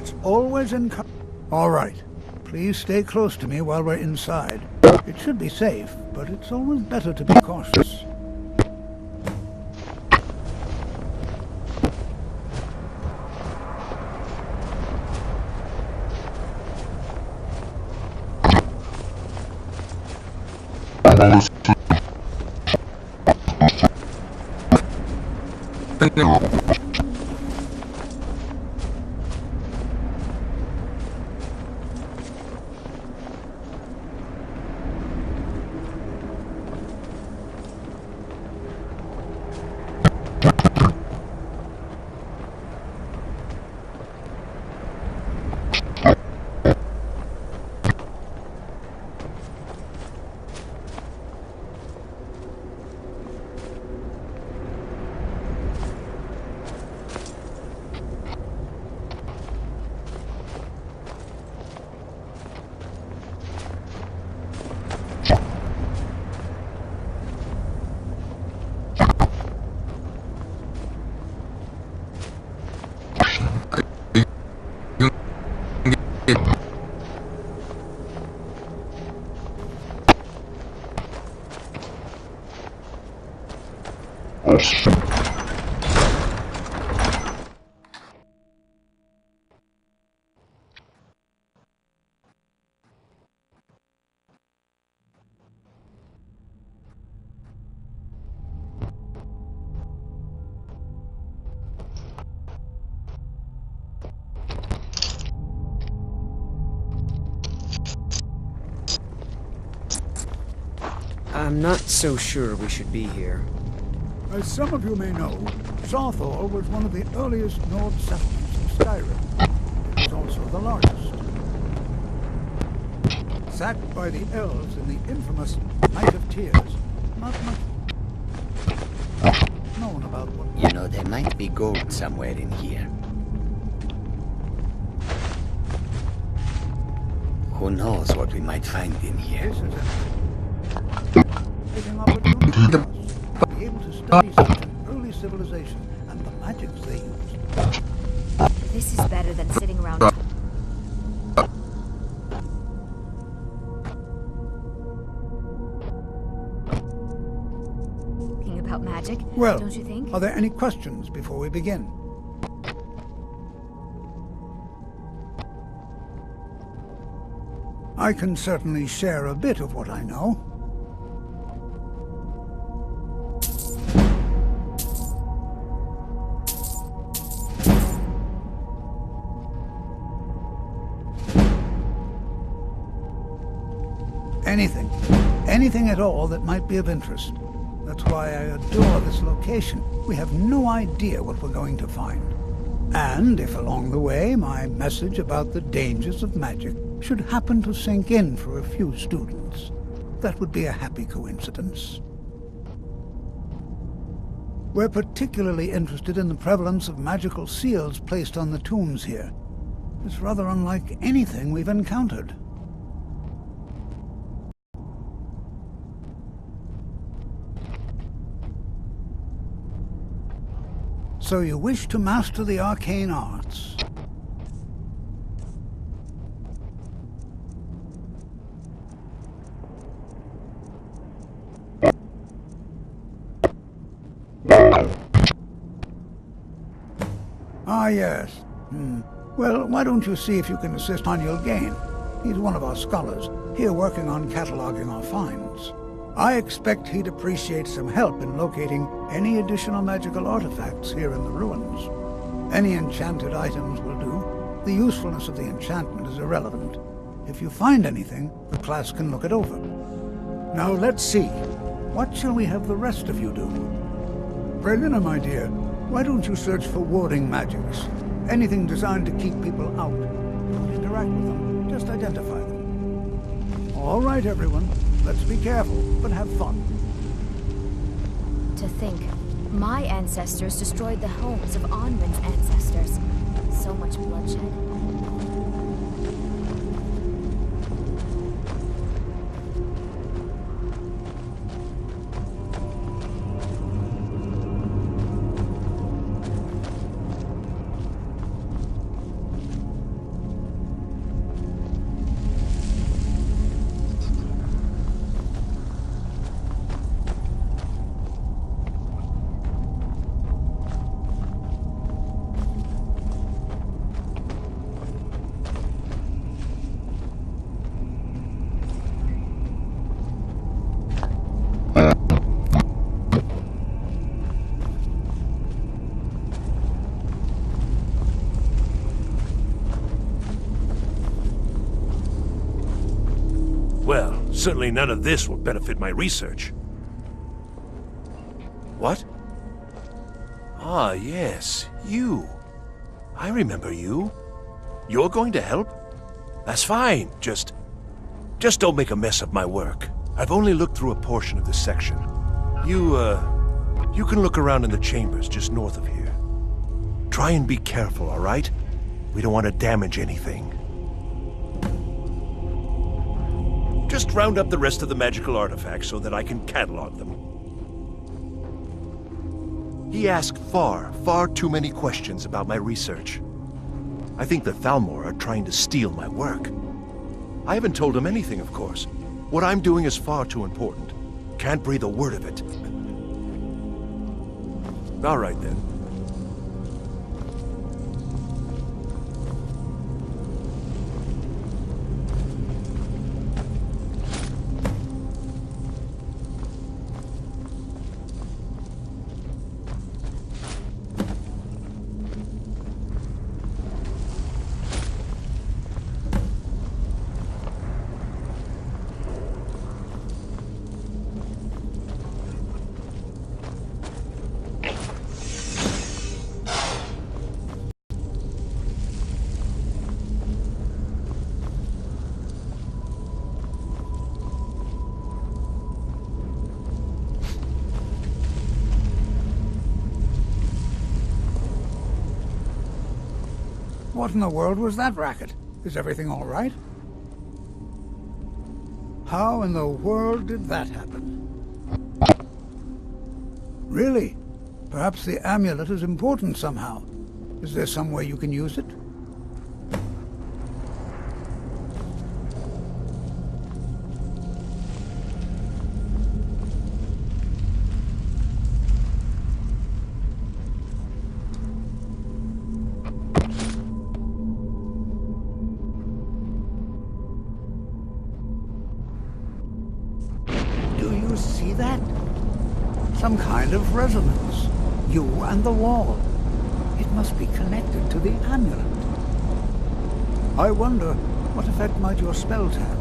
It's always All right. Please stay close to me while we're inside. It should be safe, but it's always better to be cautious. I'm not so sure we should be here. As some of you may know, Sawthor was one of the earliest Nord settlements in Skyrim. It was also the largest. Sacked by the elves in the infamous Night of Tears, not much known about what... You know, there might be gold somewhere in here. Who knows what we might find in here? This is an opportunity for us to be able to study such an early civilization and the magics they used. This is better than sitting around. Thinking about magic, Well, don't you think? Are there any questions before we begin? I can certainly share a bit of what I know. Anything at all that might be of interest. That's why I adore this location. We have no idea what we're going to find. And if along the way my message about the dangers of magic should happen to sink in for a few students, that would be a happy coincidence. We're particularly interested in the prevalence of magical seals placed on the tombs here. It's rather unlike anything we've encountered. So you wish to master the arcane arts? Ah, yes. Well, why don't you see if you can assist Daniel Gain? He's one of our scholars, here working on cataloging our finds. I expect he'd appreciate some help in locating any additional magical artifacts here in the ruins. Any enchanted items will do. The usefulness of the enchantment is irrelevant. If you find anything, the class can look it over. Now let's see. What shall we have the rest of you do? Brelina, my dear, why don't you search for warding magics? Anything designed to keep people out. Don't interact with them, just identify them. All right, everyone. Let's be careful, but have fun. To think, my ancestors destroyed the homes of Onwin's ancestors. So much bloodshed. Certainly none of this will benefit my research. What? Ah, yes, you. I remember you. You're going to help? That's fine, just don't make a mess of my work. I've only looked through a portion of this section. You can look around in the chambers just north of here. Try and be careful, all right? We don't want to damage anything. Just round up the rest of the magical artifacts so that I can catalog them. He asked far too many questions about my research. I think the Thalmor are trying to steal my work. I haven't told him anything, of course. What I'm doing is far too important. Can't breathe a word of it. All right, then. What in the world was that racket? Is everything all right? How in the world did that happen? Really? Perhaps the amulet is important somehow. Is there some way you can use it? See that? Some kind of resonance. You and the wall. It must be connected to the amulet. I wonder, what effect might your spells have?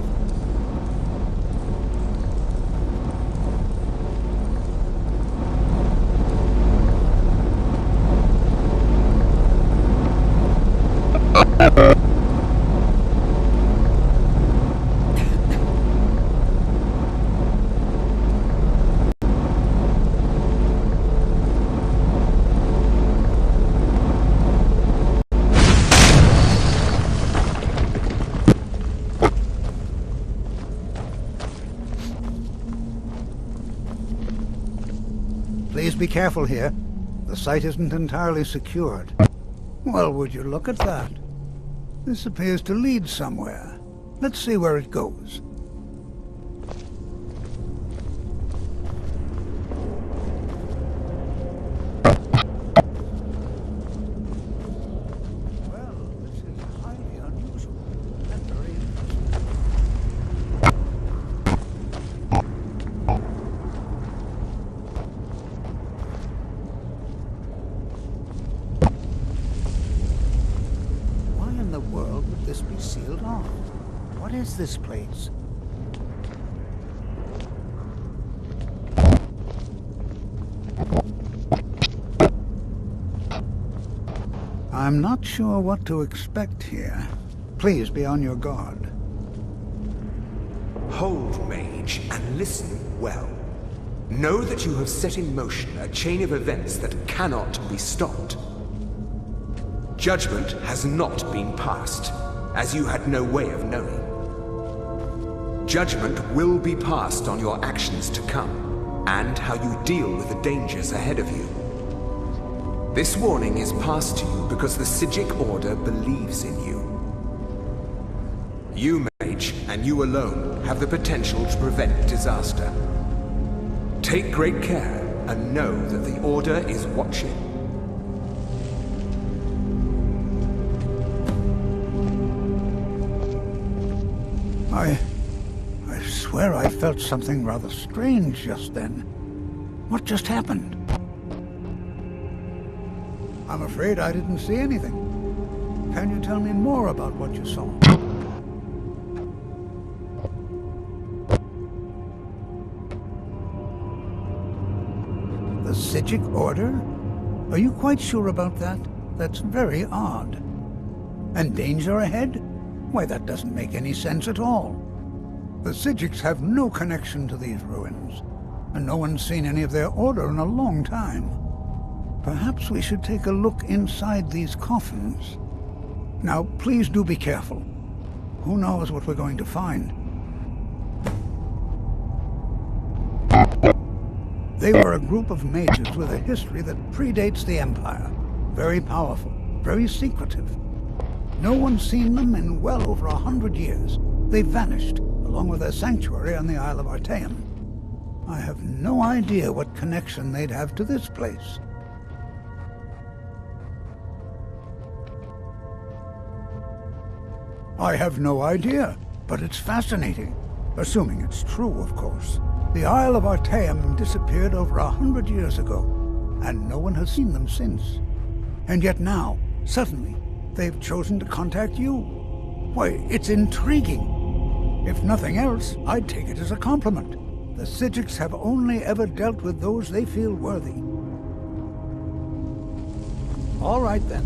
Please be careful here. The site isn't entirely secured. Well, would you look at that? This appears to lead somewhere. Let's see where it goes. Well, this is highly unusual and very interesting. This be sealed off? What is this place? I'm not sure what to expect here. Please be on your guard. Hold, mage, and listen well. Know that you have set in motion a chain of events that cannot be stopped. Judgment has not been passed, as you had no way of knowing. Judgment will be passed on your actions to come, and how you deal with the dangers ahead of you. This warning is passed to you because the Psijic Order believes in you. You, mage, and you alone, have the potential to prevent disaster. Take great care, and know that the Order is watching. I swear I felt something rather strange just then. What just happened? I'm afraid I didn't see anything. Can you tell me more about what you saw? Psijic Order? Are you quite sure about that? That's very odd. And danger ahead? Why, that doesn't make any sense at all. The Psijics have no connection to these ruins, and no one's seen any of their order in a long time. Perhaps we should take a look inside these coffins. Now, please do be careful. Who knows what we're going to find? They were a group of mages with a history that predates the Empire. Very powerful, very secretive. No one's seen them in well over 100 years. They vanished, along with their sanctuary on the Isle of Artaeum. I have no idea what connection they'd have to this place. I have no idea, but it's fascinating. Assuming it's true, of course. The Isle of Artaeum disappeared over 100 years ago, and no one has seen them since. And yet now, suddenly, they've chosen to contact you. Why, it's intriguing. If nothing else, I'd take it as a compliment. The Psijics have only ever dealt with those they feel worthy. All right then.